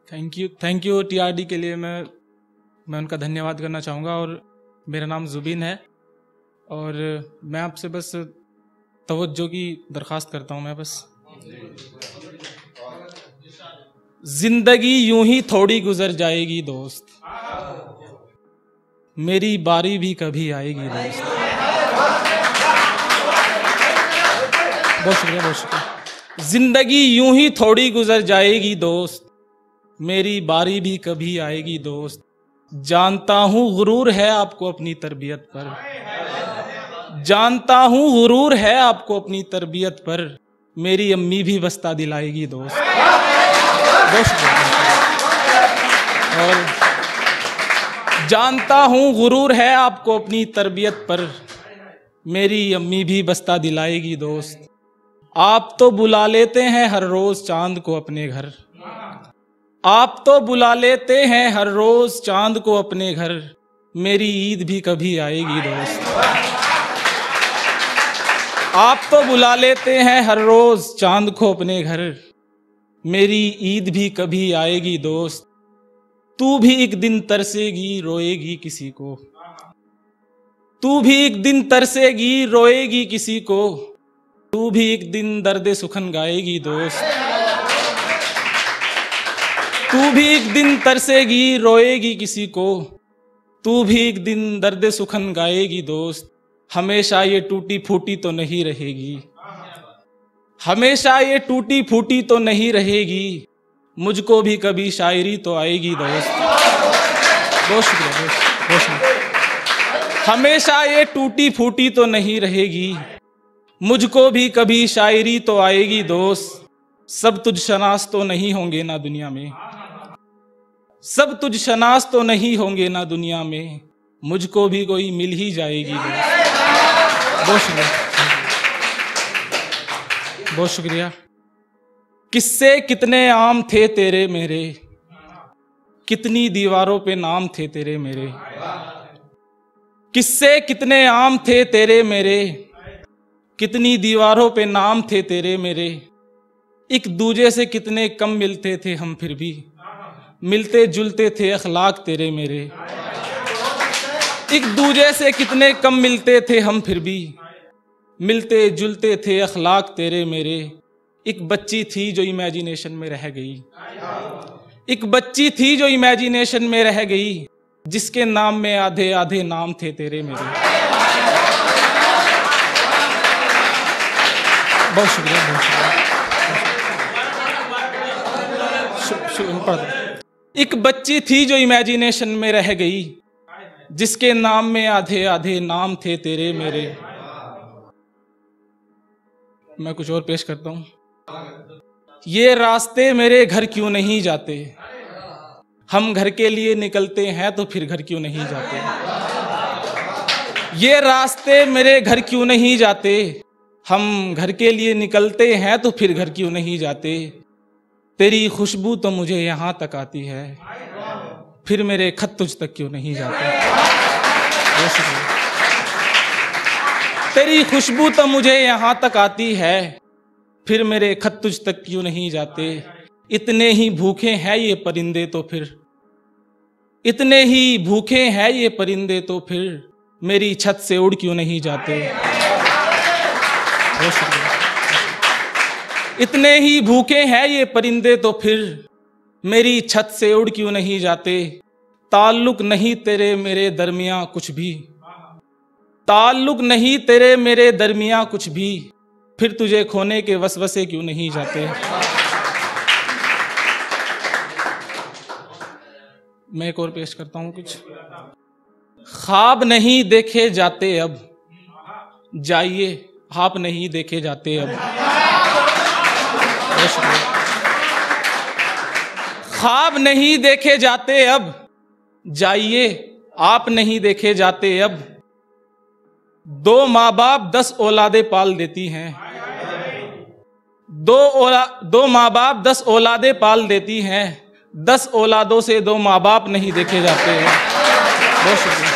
Thank you TRD के लिए मैं उनका धन्यवाद करना चाहूँगा। और मेरा नाम जुबीन है और मैं आपसे बस तवज्जो की दरख्वास्त करता हूँ। मैं बस जिंदगी यूं ही थोड़ी गुजर जाएगी दोस्त, मेरी बारी भी कभी आएगी दोस्त। बहुत शुक्रिया, बहुत शुक्रिया। जिंदगी यूं ही थोड़ी गुजर जाएगी दोस्त, मेरी बारी भी कभी आएगी दोस्त। जानता हूं गुरूर है आपको अपनी तरबियत पर, जानता हूं गुरूर है आपको अपनी तरबियत पर, मेरी अम्मी भी बस्ता दिलाएगी दोस्त। बहुत शुक्रिया। और जानता हूं गुरूर है आपको अपनी तरबियत पर, मेरी अम्मी भी बस्ता दिलाएगी दोस्त। आप तो बुला लेते हैं हर रोज चांद को अपने घर, आप तो बुला लेते हैं हर रोज चांद को अपने घर, मेरी ईद भी कभी आएगी दोस्त। आप तो बुला लेते हैं हर रोज चांद को अपने घर, मेरी ईद भी कभी आएगी दोस्त। तू भी एक दिन तरसेगी रोएगी किसी को, तू भी एक दिन तरसेगी रोएगी किसी को, तू भी एक दिन दर्द सुखन गाएगी दोस्त। तू भी एक दिन तरसेगी रोएगी किसी को, तू भी एक दिन दर्द सुखन गाएगी दोस्त। हमेशा ये टूटी फूटी तो नहीं रहेगी, हमेशा ये टूटी फूटी तो नहीं रहेगी, मुझको भी कभी शायरी तो आएगी दोस्त। बहुत शुक्रिया, बहुत शुक्रिया। हमेशा ये टूटी फूटी तो नहीं रहेगी, मुझको भी कभी शायरी तो आएगी दोस्त। सब तुझ शनास तो नहीं होंगे ना दुनिया में, सब तुझ शनास तो नहीं होंगे ना दुनिया में, मुझको भी कोई मिल ही जाएगी दोस्त। बहुत शुक्रिया, बहुत शुक्रिया। किस्से कितने आम थे तेरे मेरे, कितनी दीवारों पे नाम थे तेरे मेरे। किस्से कितने आम थे तेरे मेरे, कितनी दीवारों पे नाम थे तेरे मेरे। एक दूजे से कितने कम मिलते थे हम फिर भी, मिलते जुलते थे अखलाक तेरे मेरे। एक दूजे से कितने कम मिलते थे हम फिर भी, मिलते जुलते थे अखलाक तेरे मेरे। एक बच्ची थी जो इमेजिनेशन में रह गई, एक बच्ची थी जो इमेजिनेशन में रह गई, जिसके नाम में आधे आधे नाम थे तेरे मेरे। बहुत शुक्रिया, बहुत शुक्रिया। एक बच्ची थी जो इमेजिनेशन में रह गई, जिसके नाम में आधे आधे नाम थे तेरे मेरे। मैं कुछ और पेश करता हूं। ये रास्ते मेरे घर क्यों नहीं जाते, हम घर के लिए निकलते हैं तो फिर घर क्यों नहीं जाते। ये रास्ते मेरे घर क्यों नहीं जाते, हम घर के लिए निकलते हैं तो फिर घर क्यों नहीं जाते। तेरी खुशबू तो मुझे यहाँ तक आती है, फिर मेरे खत तुझ तक क्यों नहीं जाते। तेरी खुशबू तो मुझे यहाँ तक आती है, फिर मेरे खत तुझ तक क्यों नहीं जाते। इतने ही भूखे हैं ये परिंदे तो फिर, इतने ही भूखे हैं ये परिंदे तो फिर, मेरी छत से उड़ क्यों नहीं जाते। इतने ही भूखे हैं ये परिंदे तो फिर, मेरी छत से उड़ क्यों नहीं जाते। ताल्लुक नहीं तेरे मेरे दरमियां कुछ भी, ताल्लुक नहीं तेरे मेरे दरमियां कुछ भी, फिर तुझे खोने के वसवसे क्यों नहीं जाते। मैं एक और पेश करता हूं कुछ। ख्वाब नहीं देखे जाते अब, जाइए आप नहीं देखे जाते अब। ख्वाब नहीं देखे जाते अब, जाइए आप नहीं देखे जाते अब। 2 माँ बाप 10 औलादे पाल देती हैं, 2 माँ बाप 10 औलादे पाल देती हैं, 10 औलादों से 2 माँ बाप नहीं देखे जाते हैं। बहुत शुक्रिया।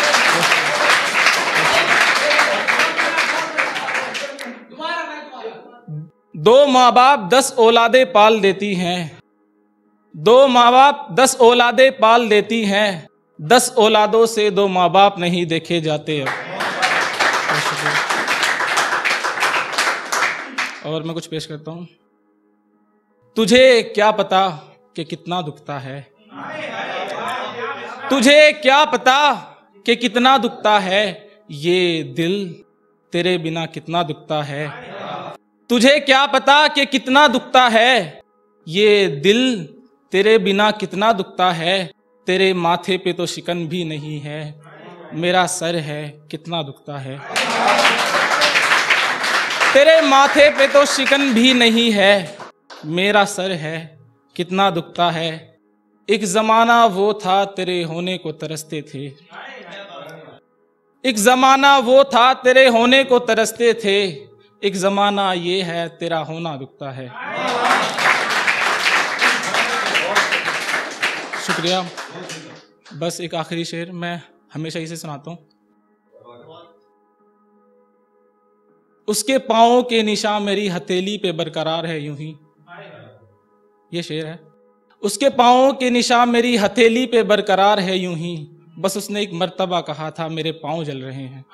2 माँ बाप 10 औलादे पाल देती हैं, 2 माँ बाप 10 औलादे पाल देती हैं, 10 औलादों से 2 माँ बाप नहीं देखे जाते। अब और मैं कुछ पेश करता हूं। तुझे क्या पता कि कितना दुखता है, तुझे क्या पता कि कितना दुखता है, ये दिल तेरे बिना कितना दुखता है। तुझे क्या पता कि कितना दुखता है, ये दिल तेरे बिना कितना दुखता है। तेरे माथे पे तो शिकन भी नहीं है, मेरा सर है कितना दुखता है। तेरे माथे पे तो शिकन भी नहीं है, मेरा सर है कितना दुखता है। एक जमाना वो था तेरे होने को तरसते थे, एक जमाना वो था तेरे होने को तरसते थे, एक जमाना ये है तेरा होना दुखता है। शुक्रिया। बस एक आखिरी शेर मैं हमेशा इसे सुनाता हूं। उसके पाँव के निशान मेरी हथेली पे बरकरार है यूं ही, ये शेर है। उसके पाँव के निशान मेरी हथेली पे बरकरार है यूं ही, बस उसने एक मर्तबा कहा था मेरे पाँव जल रहे हैं।